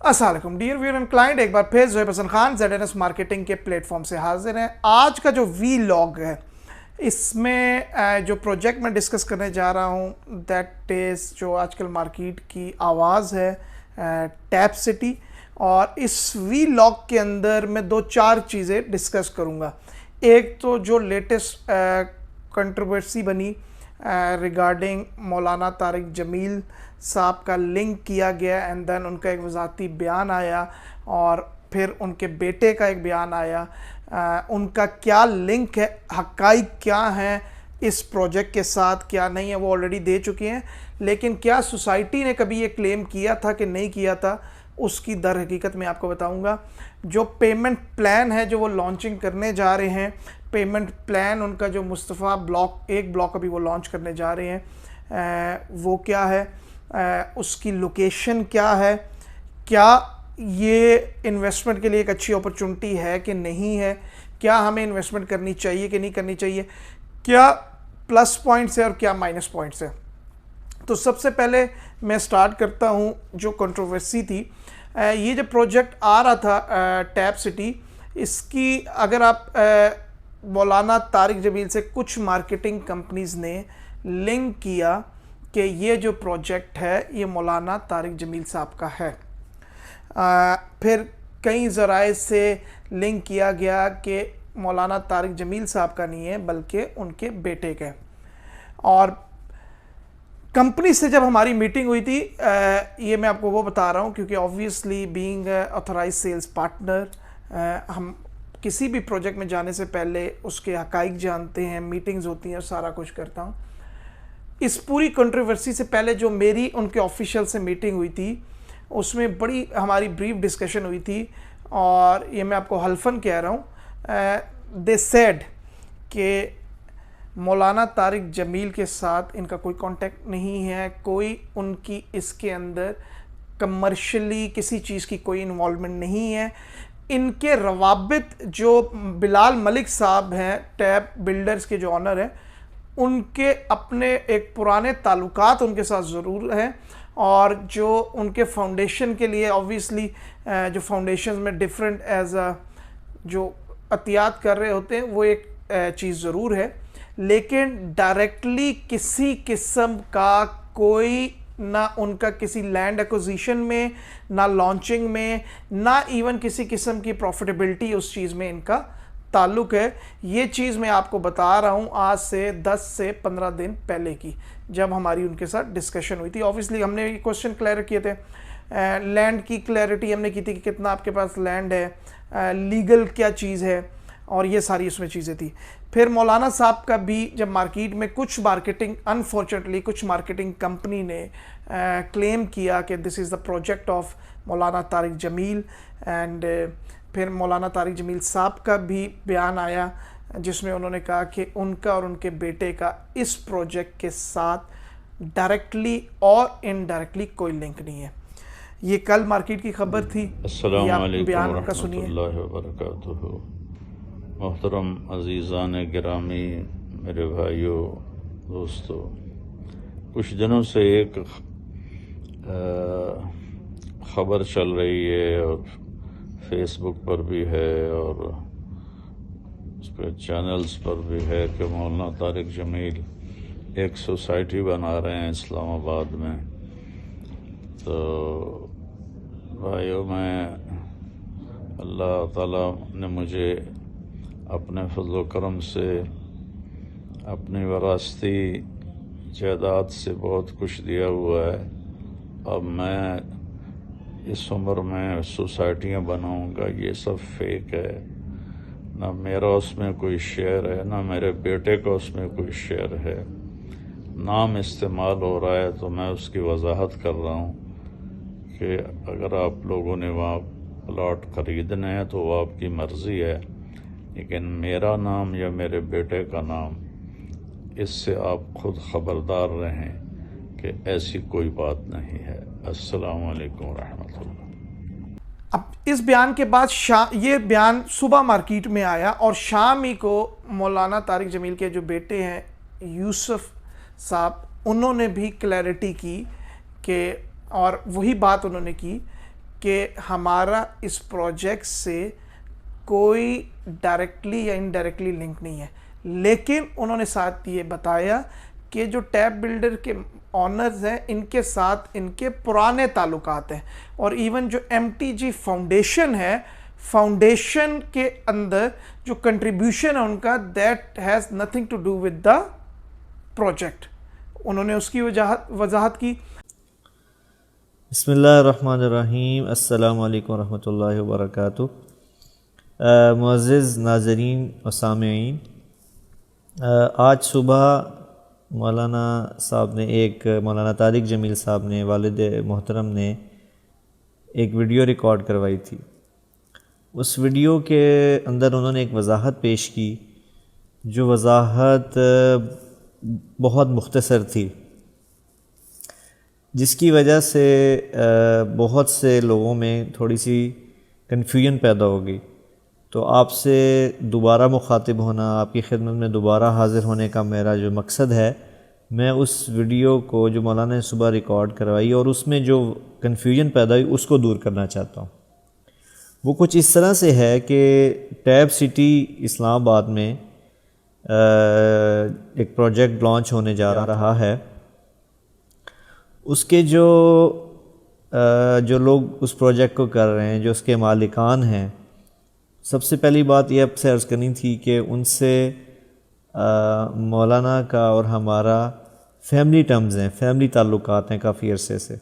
अस्सलाम वालेकुम dear viewer and client, एक बार फिर ज़ोहैब हसन खान ZNS मार्केटिंग के प्लेटफॉर्म से हाजिर हैं। आज का जो वी लॉग है इसमें जो प्रोजेक्ट मैं डिस्कस करने जा रहा हूँ दैट इज़ जो आजकल मार्केट की आवाज़ है टैप सिटी। और इस वी लॉग के अंदर मैं दो चार चीज़ें डिस्कस करूँगा। एक तो जो लेटेस्ट कंट्रोवर्सी बनी रिगार्डिंग मौलाना तारिक जमील साहब का लिंक किया गया एंड देन उनका एक वज़ाती बयान आया और फिर उनके बेटे का एक बयान आया। उनका क्या लिंक है, हक़ाइक़ क्या हैं इस प्रोजेक्ट के साथ, क्या नहीं है, वो ऑलरेडी दे चुके हैं। लेकिन क्या सोसाइटी ने कभी ये क्लेम किया था कि नहीं किया था, उसकी दर हकीकत मैं आपको बताऊंगा। जो पेमेंट प्लान है जो वो लॉन्चिंग करने जा रहे हैं, पेमेंट प्लान उनका जो मुस्तफ़ा ब्लॉक एक ब्लॉक अभी वो लॉन्च करने जा रहे हैं, वो क्या है, उसकी लोकेशन क्या है, क्या ये इन्वेस्टमेंट के लिए एक अच्छी अपॉर्चुनिटी है कि नहीं है, क्या हमें इन्वेस्टमेंट करनी चाहिए कि नहीं करनी चाहिए, क्या प्लस पॉइंट्स है और क्या माइनस पॉइंट्स है। तो सबसे पहले मैं स्टार्ट करता हूँ जो कंट्रोवर्सी थी। ये जो प्रोजेक्ट आ रहा था टैप सिटी, इसकी अगर आप मौलाना तारिक जमील से कुछ मार्केटिंग कंपनीज़ ने लिंक किया कि ये जो प्रोजेक्ट है ये मौलाना तारिक जमील साहब का है। फिर कई ज़राए से लिंक किया गया कि मौलाना तारिक जमील साहब का नहीं है बल्कि उनके बेटे का। और कंपनी से जब हमारी मीटिंग हुई थी, ये मैं आपको वो बता रहा हूँ क्योंकि obviously being authorize sales partner हम किसी भी प्रोजेक्ट में जाने से पहले उसके हक़ाइक़ जानते हैं, मीटिंग्स होती हैं और सारा कुछ करता हूँ। इस पूरी कंट्रोवर्सी से पहले जो मेरी उनके ऑफिशियल से मीटिंग हुई थी उसमें बड़ी हमारी ब्रीफ डिस्कशन हुई थी और ये मैं आपको हल्फन कह रहा हूँ। दे सेड कि मौलाना तारिक जमील के साथ इनका कोई कांटेक्ट नहीं है, कोई उनकी इसके अंदर कमर्शियली किसी चीज़ की कोई इन्वॉल्वमेंट नहीं है। इनके रवाबित जो बिलाल मलिक साहब हैं टैप बिल्डर्स के जो ऑनर हैं, उनके अपने एक पुराने ताल्लुकात उनके साथ ज़रूर हैं और जो उनके फाउंडेशन के लिए ऑब्वियसली जो फाउंडेशन में डिफरेंट एज जो अतियात कर रहे होते हैं वो एक चीज़ ज़रूर है। लेकिन डायरेक्टली किसी किस्म का कोई ना उनका किसी लैंड एक्विजिशन में, ना लॉन्चिंग में, ना इवन किसी किस्म की प्रॉफिटेबिलिटी उस चीज़ में इनका ताल्लुक़ है। ये चीज़ मैं आपको बता रहा हूँ आज से 10 से 15 दिन पहले की, जब हमारी उनके साथ डिस्कशन हुई थी। ऑब्वियसली हमने ये क्वेश्चन क्लियर किए थे, लैंड की क्लैरिटी हमने की थी कि कितना आपके पास लैंड है, लीगल क्या चीज़ है, और ये सारी उसमें चीज़ें थी। फिर मौलाना साहब का भी जब मार्केट में कुछ मार्केटिंग अनफॉर्चुनेटली कुछ मार्केटिंग कंपनी ने क्लेम किया कि this is the project of Maulana Tariq Jameel and फिर मौलाना तारिक जमील साहब का भी बयान आया जिसमें उन्होंने कहा कि उनका और उनके बेटे का इस प्रोजेक्ट के साथ डायरेक्टली और इनडायरेक्टली कोई लिंक नहीं है। ये कल मार्केट की खबर थी। अस्सलाम वालेकुम बयान उनका सुनिए। रहमतुल्लाहि व बरकातुहू। मोहतरम अज़ीज़ान गिरामी, मेरे भाइयों दोस्तों, कुछ दिनों से एक ख़बर चल रही है और फेसबुक पर भी है और उस पर चैनल्स पर भी है कि मौलाना तारिक जमील एक सोसाइटी बना रहे हैं इस्लामाबाद में। तो भाइयों, मैं अल्लाह ताला ने मुझे अपने फज़ल व करम से अपनी वरासती जायदाद से बहुत कुछ दिया हुआ है। अब मैं इस उम्र में सोसाइटियाँ बनाऊँगा, ये सब फेक है। ना मेरा उसमें कोई शेयर है, ना मेरे बेटे का उसमें कोई शेयर है। नाम इस्तेमाल हो रहा है तो मैं उसकी वजाहत कर रहा हूँ कि अगर आप लोगों ने वहाँ प्लॉट ख़रीदने हैं तो वो आपकी मर्ज़ी है, लेकिन मेरा नाम या मेरे बेटे का नाम, इससे आप खुद ख़बरदार रहें कि ऐसी कोई बात नहीं है। अस्सलामु अलैकुम रहमतुल्लाह। अब इस बयान के बाद ये बयान सुबह मार्केट में आया और शाम ही को मौलाना तारिक जमील के जो बेटे हैं यूसुफ साहब, उन्होंने भी क्लैरिटी की कि, और वही बात उन्होंने की کہ ہمارا اس پروجیکٹ سے کوئی ڈائریکٹلی یا انڈائریکٹلی لنک نہیں ہے، لیکن انہوں نے ساتھ یہ بتایا کہ جو ٹیب بلڈر کے آنرز ہیں ان کے ساتھ ان کے پرانے تعلقات ہیں، اور ایون جو MTG فاؤنڈیشن ہے، فاؤنڈیشن کے اندر جو کنٹریبیوشن ہے ان کا that has nothing to do with the project. انہوں نے اس کی وضاحت کی. بسم اللہ الرحمن الرحیم. السلام علیکم ورحمۃ اللہ وبرکاتہ. معزز ناظرین و سامعین، آج صبح مولانا صاحب نے مولانا طارق جمیل صاحب نے، والد محترم نے ایک ویڈیو ریکارڈ کروائی تھی. اس ویڈیو کے اندر انہوں نے ایک وضاحت پیش کی، جو وضاحت بہت مختصر تھی، جس کی وجہ سے بہت سے لوگوں میں تھوڑی سی کنفیوژن پیدا ہو گئی. تو آپ سے دوبارہ مخاطب ہونا، آپ کی خدمت میں دوبارہ حاضر ہونے کا میرا جو مقصد ہے، میں اس ویڈیو کو جو مولانا نے صبح ریکارڈ کروائی اور اس میں جو کنفیوژن پیدا ہوئی اس کو دور کرنا چاہتا ہوں. وہ کچھ اس طرح سے ہے کہ ٹیب سٹی اسلام آباد میں ایک پروجیکٹ لانچ ہونے جا رہا ہے. اس کے جو لوگ اس پروجیکٹ کو کر رہے ہیں، جو اس کے مالکان ہیں، سب سے پہلی بات یہ اب سے عرض کرنی تھی کہ ان سے مولانا کا اور ہمارا فیملی ٹرمز ہیں، فیملی تعلقات ہیں کافی عرصے سے.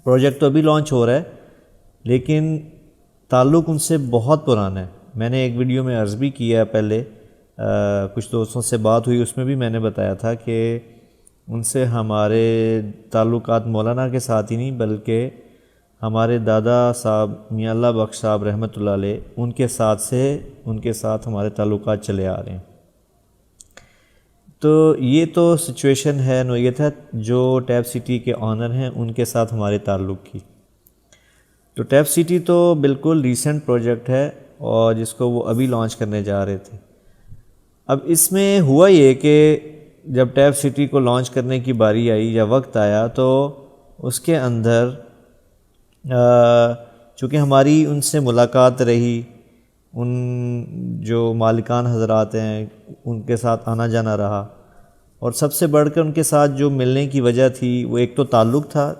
پروجیکٹ تو ابھی لانچ ہو رہا ہے لیکن تعلق ان سے بہت پرانا ہے. میں نے ایک ویڈیو میں عرض بھی کیا پہلے، کچھ دوستوں سے بات ہوئی، اس میں بھی میں نے بتایا تھا کہ ان سے ہمارے تعلقات مولانا کے ساتھ ہی نہیں بلکہ ہمارے دادا صاحب میاں اللہ بخش صاحب رحمۃ اللہ علیہ ان کے ساتھ ہمارے تعلقات چلے آ رہے ہیں. تو یہ تو سچویشن ہے، نوعیت ہے جو ٹیب سٹی کے آنر ہیں ان کے ساتھ ہمارے تعلق کی. تو ٹیب سٹی تو بالکل ریسنٹ پروجیکٹ ہے اور جس کو وہ ابھی لانچ کرنے جا رہے تھے. اب اس میں ہوا یہ کہ جب ٹیب سٹی کو لانچ کرنے کی باری آئی یا وقت آیا تو اس کے اندر چونکہ ہماری ان سے ملاقات رہی، ان جو مالکان حضرات ہیں ان کے ساتھ آنا جانا رہا، اور سب سے بڑھ کر ان کے ساتھ جو ملنے کی وجہ تھی وہ ایک تو تعلق تھا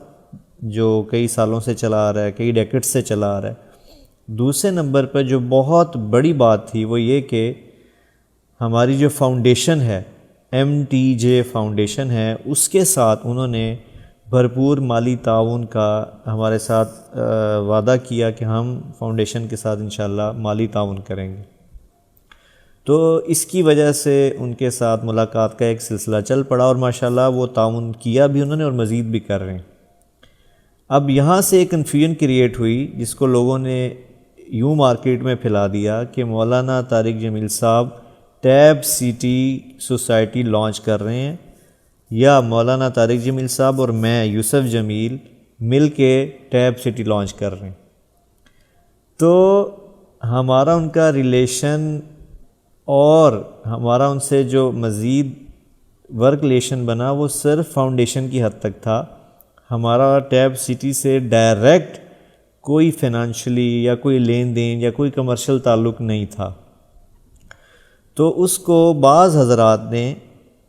جو کئی سالوں سے چلا آ رہا ہے، کئی ڈیکیڈ سے چلا آ رہا ہے. دوسرے نمبر پر جو بہت بڑی بات تھی وہ یہ کہ ہماری جو فاؤنڈیشن ہے، MTJ فاؤنڈیشن ہے، اس کے ساتھ انہوں نے بھرپور مالی تعاون کا ہمارے ساتھ وعدہ کیا کہ ہم فاؤنڈیشن کے ساتھ انشاءاللہ مالی تعاون کریں گے. تو اس کی وجہ سے ان کے ساتھ ملاقات کا ایک سلسلہ چل پڑا اور ماشاءاللہ وہ تعاون کیا بھی انہوں نے اور مزید بھی کر رہے ہیں. اب یہاں سے ایک کنفیوژن کریٹ ہوئی جس کو لوگوں نے یوں مارکیٹ میں پھیلا دیا کہ مولانا طارق جمیل صاحب ٹیب سٹی سوسائٹی لانچ کر رہے ہیں، یا مولانا طارق جمیل صاحب اور میں یوسف جمیل مل کے ٹیب سٹی لانچ کر رہے ہیں. تو ہمارا ان کا ریلیشن اور ہمارا ان سے جو مزید ورک ریلیشن بنا وہ صرف فاؤنڈیشن کی حد تک تھا. ہمارا ٹیب سٹی سے ڈائریکٹ کوئی فائنانشلی یا کوئی لین دین یا کوئی کمرشل تعلق نہیں تھا. تو اس کو بعض حضرات نے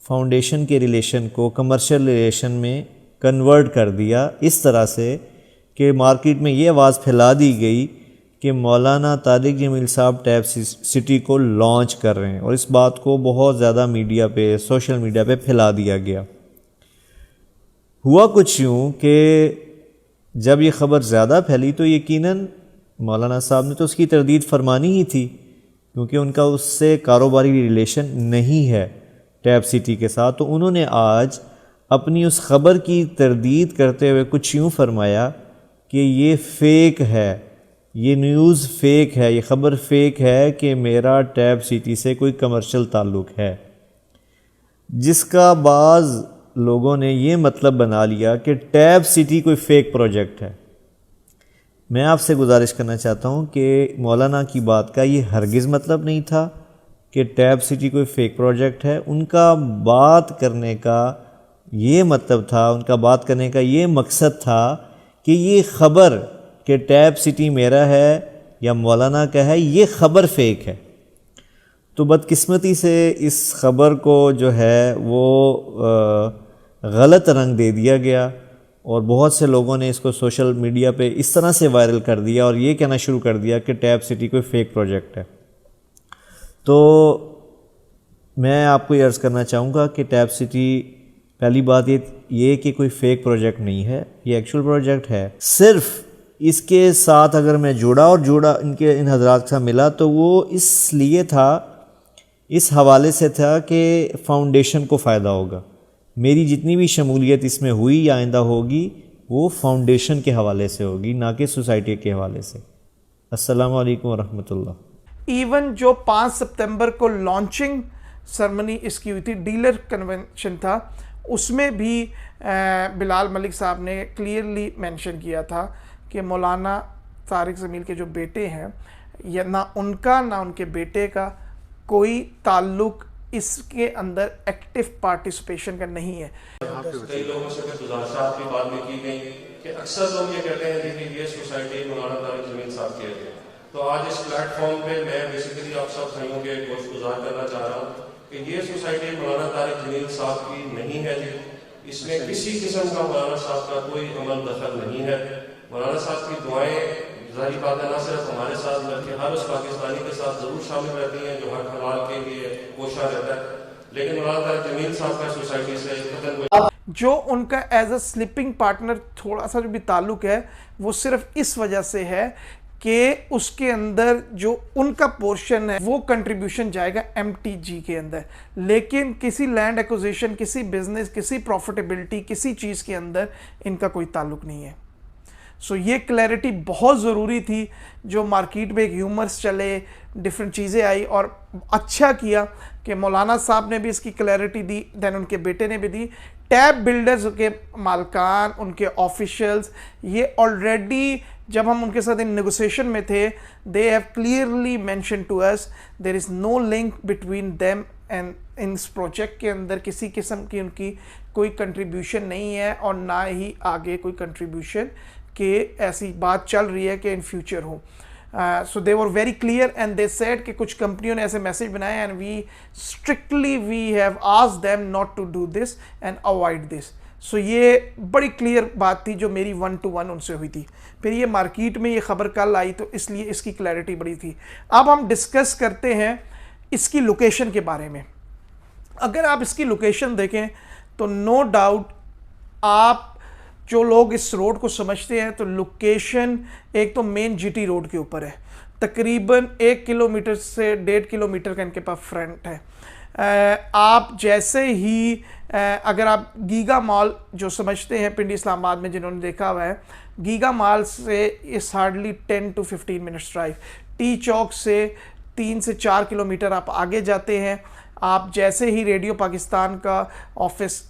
فاؤنڈیشن کے ریلیشن کو کمرشل ریلیشن میں کنورٹ کر دیا، اس طرح سے کہ مارکیٹ میں یہ آواز پھیلا دی گئی کہ مولانا طارق جمیل صاحب ٹیب سٹی کو لانچ کر رہے ہیں، اور اس بات کو بہت زیادہ میڈیا پہ، سوشل میڈیا پہ پھیلا دیا گیا. ہوا کچھ یوں کہ جب یہ خبر زیادہ پھیلی تو یقیناً مولانا صاحب نے تو اس کی تردید فرمانی ہی تھی، کیونکہ ان کا اس سے کاروباری ریلیشن نہیں ہے ٹیب سٹی کے ساتھ. تو انہوں نے آج اپنی اس خبر کی تردید کرتے ہوئے کچھ یوں فرمایا کہ یہ فیک ہے، یہ نیوز فیک ہے، یہ خبر فیک ہے کہ میرا ٹیب سٹی سے کوئی کمرشل تعلق ہے، جس کا بعض لوگوں نے یہ مطلب بنا لیا کہ ٹیب سٹی کوئی فیک پروجیکٹ ہے. میں آپ سے گزارش کرنا چاہتا ہوں کہ مولانا کی بات کا یہ ہرگز مطلب نہیں تھا کہ ٹیب سٹی کوئی فیک پروجیکٹ ہے. ان کا بات کرنے کا یہ مطلب تھا، ان کا بات کرنے کا یہ مقصد تھا کہ یہ خبر کہ ٹیب سٹی میرا ہے یا مولانا کا ہے، یہ خبر فیک ہے. تو بدقسمتی سے اس خبر کو جو ہے وہ غلط رنگ دے دیا گیا، اور بہت سے لوگوں نے اس کو سوشل میڈیا پہ اس طرح سے وائرل کر دیا اور یہ کہنا شروع کر دیا کہ ٹیب سٹی کوئی فیک پروجیکٹ ہے. تو میں آپ کو یہ عرض کرنا چاہوں گا کہ ٹیب سٹی، پہلی بات یہ کہ کوئی فیک پروجیکٹ نہیں ہے، یہ ایکچول پروجیکٹ ہے. صرف اس کے ساتھ اگر میں جوڑا ان حضرات کے ساتھ ملا تو وہ اس لیے تھا، اس حوالے سے تھا کہ فاؤنڈیشن کو فائدہ ہوگا. میری جتنی بھی شمولیت اس میں ہوئی یا آئندہ ہوگی وہ فاؤنڈیشن کے حوالے سے ہوگی، نہ کہ سوسائٹی کے حوالے سے. السلام علیکم ورحمۃ اللہ. ایون جو 5 سپتمبر کو لانچنگ سرمنی اس کی ہوئی تھی، ڈیلر کنونشن تھا، اس میں بھی بلال ملک صاحب نے کلیئرلی مینشن کیا تھا کہ مولانا طارق جمیل کے جو بیٹے ہیں، یا نہ ان کا نہ ان کے بیٹے کا کوئی تعلق اس کے اندر ایکٹیو پارٹیسپیشن کا نہیں ہے. کئی لوگوں سے گزارشات بھی بعد میں کی گئی کہ اکثر لوگ یہ کہتے ہیں کہ یہ سوسائٹی مولانا طارق جمیل صاحب کی ہے. تو آج اس پلیٹ فارم پہ میں بیسیکلی آپ سب بھائیوں کے گوشت گزار کرنا چاہ رہا ہوں کہ یہ سوسائٹی مولانا طارق جمیل صاحب کی نہیں ہے جی. اس میں کسی قسم کا مولانا صاحب کا کوئی عمل دخل نہیں ہے. مولانا صاحب کی دعائیں ظاہری بات ہے نہ صرف ہمارے ساتھ بلکہ ہر اس پاکستانی کے ساتھ ضرور شامل رہتی ہیں جو حق حلال کے لیے کوشاں رہتا ہے. لیکن مولانا طارق جمیل صاحب کا سوسائٹی سے جو ان کا ایز اے سلپنگ پارٹنر تھوڑا سا جو بھی تعلق ہے وہ صرف اس وجہ سے ہے کہ اس کے اندر جو ان کا پورشن ہے وہ کنٹریبیوشن جائے گا ایم ٹی جی کے اندر، لیکن کسی لینڈ ایکوزیشن، کسی بزنس، کسی پروفٹیبلٹی، کسی چیز کے اندر ان کا کوئی تعلق نہیں ہے. سو یہ کلیئرٹی بہت ضروری تھی. جو مارکیٹ میں ایک ہیومرس چلے، ڈفرینٹ چیزیں آئی، اور اچھا کیا کہ مولانا صاحب نے بھی اس کی کلیئرٹی دی، دین ان کے بیٹے نے بھی دی. ٹیب بلڈرز کے مالکان، ان کے آفیشلز، یہ آلریڈی جب ہم ان کے ساتھ ان نیگوسیشن میں تھے، they have clearly mention to us there is no link between them and ان اس پروجیکٹ کے اندر کسی قسم کی ان کی کوئی کنٹریبیوشن نہیں ہے، اور نہ ہی آگے کوئی کنٹریبیوشن کہ ایسی بات چل رہی ہے کہ ان فیوچر ہو. So they were very clear and they said کہ کچھ کمپنیوں نے ایسے میسیج بنائے and we strictly we have asked them not to do this and avoid this. So یہ بڑی کلیئر بات تھی جو میری 1 to 1 ان سے ہوئی تھی. پھر یہ مارکیٹ میں یہ خبر کل آئی تو اس لیے اس کی کلیئرٹی بڑی تھی. اب ہم ڈسکس کرتے ہیں اس کی لوکیشن کے بارے میں. اگر آپ اس کی لوکیشن دیکھیں تو نو ڈاؤٹ آپ جو لوگ اس روڈ کو سمجھتے ہیں تو لوکیشن ایک تو مین جی ٹی روڈ کے اوپر ہے، تقریباً 1 کلومیٹر سے 1.5 کلومیٹر کا ان کے پاس فرنٹ ہے. آپ جیسے ہی اگر آپ گیگا مال جو سمجھتے ہیں پنڈی اسلام آباد میں جنہوں نے دیکھا ہوا ہے، گیگا مال سے اس hardly 10 to 15 minutes drive. T Chowk سے 3 سے 4 کلومیٹر آپ آگے جاتے ہیں، آپ جیسے ہی ریڈیو پاکستان کا آفس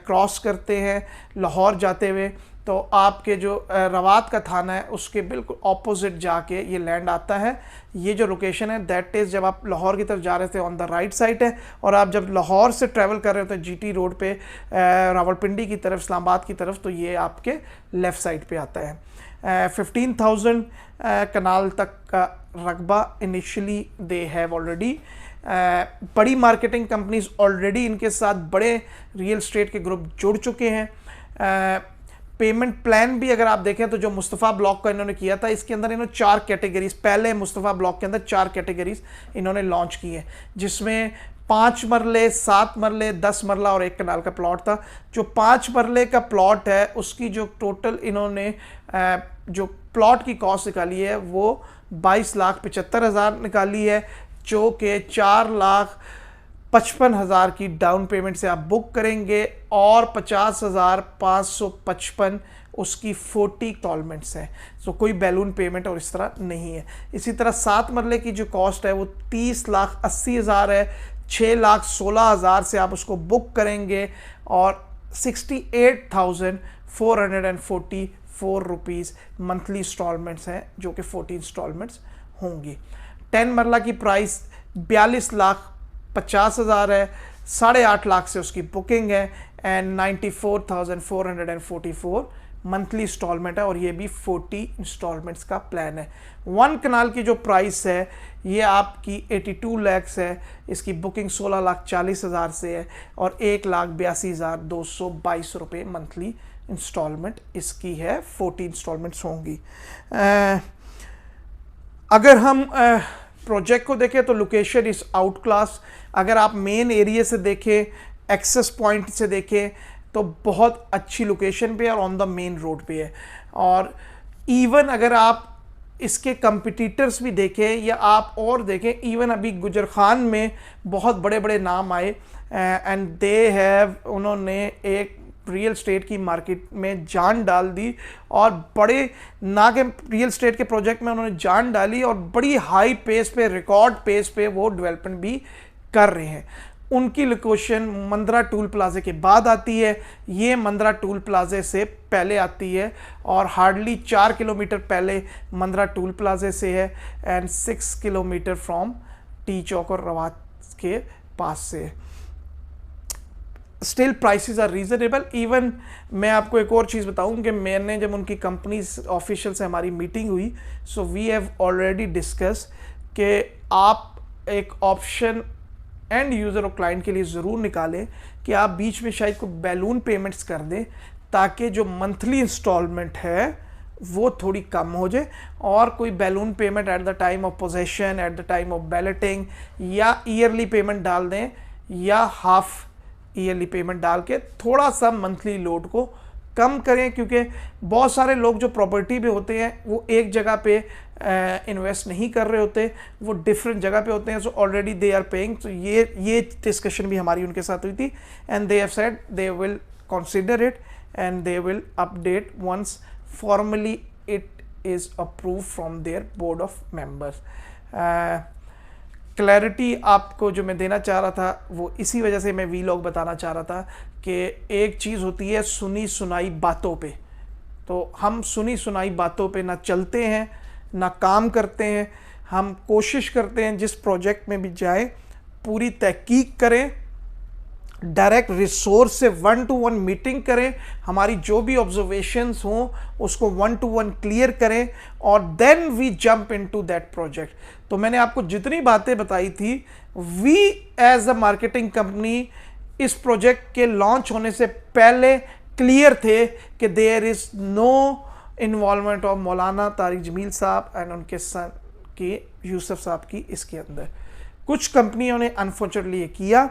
کراس کرتے ہیں لاہور جاتے ہوئے تو آپ کے جو روات کا تھانہ ہے اس کے بالکل اپوزٹ جا کے یہ لینڈ آتا ہے. یہ جو لوکیشن ہے دیٹ از جب آپ لاہور کی طرف جا رہے تھے آن دا رائٹ سائڈ ہے، اور آپ جب لاہور سے ٹریول کر رہے ہوتے ہیں جی ٹی روڈ پہ راولپنڈی کی طرف، اسلام آباد کی طرف، تو یہ آپ کے لیفٹ سائڈ پہ آتا ہے. 15,000 کنال تک کا رقبہ انیشلی دے ہیو آلریڈی. بڑی مارکیٹنگ کمپنیز آلریڈی ان کے ساتھ بڑے ریئل اسٹیٹ کے گروپ جڑ چکے ہیں. پیمنٹ پلان بھی اگر آپ دیکھیں تو جو مصطفیٰ بلاک کا انہوں نے کیا تھا، اس کے اندر انہوں نے 4 کیٹیگریز، پہلے مصطفیٰ بلاک کے اندر 4 کیٹیگریز انہوں نے لانچ کی ہیں، جس میں 5 مرلے، 7 مرلے، 10 مرلہ اور 1 کنال کا پلاٹ تھا. جو 5 مرلے کا پلاٹ ہے اس کی جو ٹوٹل انہوں نے جو پلاٹ کی کاسٹ نکالی ہے وہ 22,75,000 نکالی ہے، جو کہ 4,55,000 کی ڈاؤن پیمنٹ سے آپ بک کریں گے، اور 50,555 اس کی 40 انسٹالمنٹس ہیں. سو کوئی بیلون پیمنٹ اور اس طرح نہیں ہے. اسی طرح 7 مرلے کی جو کاسٹ ہے وہ 30,80,000 ہے، 6,16,000 سے آپ اس کو بک کریں گے، اور 68,444 روپیز منتھلی انسٹالمنٹس ہیں، جو کہ 40 انسٹالمنٹس ہوں گی. 10 مرلہ کی پرائس 42,50,000 ہے، 8.5 لاکھ سے اس کی بکنگ ہے، اینڈ 94,444 मंथली इंस्टॉलमेंट है और ये भी 40 इंस्टॉलमेंट्स का प्लान है। 1 कनाल की जो प्राइस है ये आपकी 82 लाख है, इसकी बुकिंग 16,40,000 से है और 1,82,222 रुपये मंथली इंस्टॉलमेंट इसकी है। 40 इंस्टॉलमेंट्स होंगी। अगर हम प्रोजेक्ट को देखें तो लोकेशन इज़ आउट क्लास। अगर आप मेन एरिया से देखें, एक्सेस पॉइंट से देखें तो बहुत अच्छी लोकेशन पे है और ऑन द मेन रोड पे है। और इवन अगर आप इसके कंपिटिटर्स भी देखें या आप और देखें, इवन अभी गुजर खान में बहुत बड़े बड़े नाम आए एंड दे हैव, उन्होंने एक रियल स्टेट की मार्केट में जान डाल दी और बड़े ना के रियल स्टेट के प्रोजेक्ट में उन्होंने जान डाली और बड़ी हाई पेस पे, रिकॉर्ड पेस पे वो डेवलपमेंट भी कर रहे हैं। उनकी लोकेशन मंदरा टूल प्लाजे के बाद आती है, ये मंदरा टूल प्लाजे से पहले आती है और हार्डली 4 किलोमीटर पहले मंदरा टूल प्लाजे से है and 6 kilometer from T Chowk और रवात के पास से। Still prices are reasonable. Even मैं आपको एक और चीज़ बताऊं कि मैंने जब उनकी कंपनी ऑफिशियल से हमारी मीटिंग हुई, so we have already discuss कि आप एक ऑप्शन एंड यूज़र और क्लाइंट के लिए ज़रूर निकालें कि आप बीच में शायद कोई बैलून पेमेंट्स कर दें ताकि जो मंथली इंस्टॉलमेंट है वो थोड़ी कम हो जाए और कोई balloon payment at the time of possession, at the time of balloting या ईयरली पेमेंट डाल दें या हाफ ईयरली पेमेंट डाल के थोड़ा सा मंथली लोड को कम करें। क्योंकि बहुत सारे लोग जो प्रॉपर्टी पे होते हैं वो एक जगह पे इन्वेस्ट नहीं कर रहे होते, वो डिफरेंट जगह पे होते हैं। So already they are paying. तो ये डिस्कशन भी हमारी उनके साथ हुई थी and they have said they will consider it and they will update once formally it is approve from their board of members. Clarity आपको जो मैं देना चाह रहा था वो इसी वजह से मैं वीलॉग बताना चाह रहा था कि एक चीज़ होती है सुनी सुनाई बातों पे, तो हम सुनी सुनाई बातों पे ना चलते हैं ना काम करते हैं। हम कोशिश करते हैं जिस प्रोजेक्ट में भी जाएं पूरी तहकीक करें, डायरेक्ट रिसोर्स से 1-to-1 मीटिंग करें, हमारी जो भी ऑब्जर्वेशंस हों उसको 1-to-1 क्लियर करें और then we jump into that project. तो मैंने आपको जितनी बातें बताई थी, we as a marketing company इस प्रोजेक्ट के लॉन्च होने से पहले क्लियर थे कि there is no involvement of Maulana Tariq Jameel साहब एंड उनके सन की यूसुफ साहब की इसके अंदर। कुछ कंपनियों ने अनफॉर्चुनेटली ये किया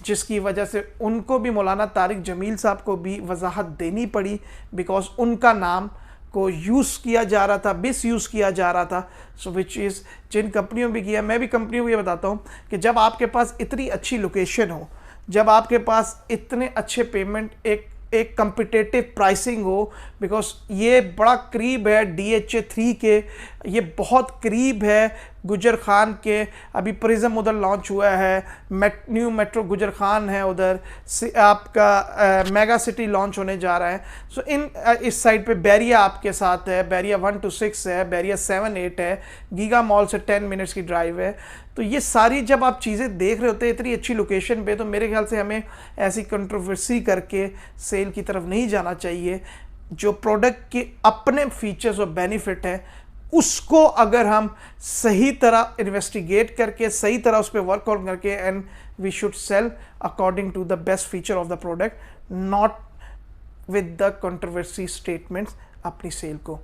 जिसकी वजह से उनको भी मौलाना तारिक जमील साहब को भी वजाहत देनी पड़ी बिकॉज उनका नाम को यूज़ किया जा रहा था, मिस यूज़ किया जा रहा था। सो विच इज़ जिन कंपनियों भी किया, मैं भी कंपनियों को ये बताता हूँ कि जब आपके पास इतनी अच्छी लोकेशन हो, जब आपके पास इतने अच्छे पेमेंट, एक कम्पिटेटिव प्राइसिंग हो, बिकॉज ये बड़ा करीब है DHA 3 के, ये बहुत करीब है गुजर खान के। अभी प्रिज्म उधर लॉन्च हुआ है, न्यू मेट्रो गुजर खान है उधर, आपका मेगा सिटी लॉन्च होने जा रहा है। सो इस साइड पे बैरिया आपके साथ है, बैरिया 1 to 6 है, बैरिया 7-8 है, गीगा मॉल से 10 मिनट्स की ड्राइव है। तो ये सारी जब आप चीज़ें देख रहे होते हैं इतनी अच्छी लोकेशन पे, तो मेरे ख्याल से हमें ऐसी कंट्रोवर्सी करके सेल की तरफ नहीं जाना चाहिए। जो प्रोडक्ट के अपने फीचर्स और बेनिफिट है उसको अगर हम सही तरह इन्वेस्टिगेट करके, सही तरह उस पर वर्कआउट करके, and we should sell according to the best feature of the product, not with the controversy statements अपनी सेल को।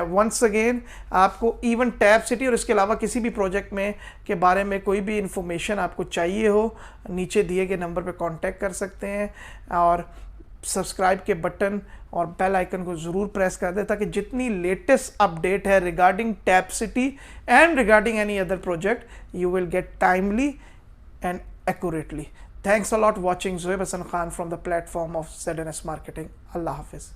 वंस अगेन आपको इवन टैब सिटी और इसके अलावा किसी भी प्रोजेक्ट में के बारे में कोई भी इंफॉर्मेशन आपको चाहिए हो, नीचे दिए गए नंबर पर कांटेक्ट कर सकते हैं और सब्सक्राइब के बटन और बेल आइकन को ज़रूर प्रेस कर दें ताकि जितनी लेटेस्ट अपडेट है regarding tab city and regarding any other project you will get timely and accurately. Thanks a lot watching. Zohaib Hassan Khan from the platform of ZNS Marketing. Allah Hafiz.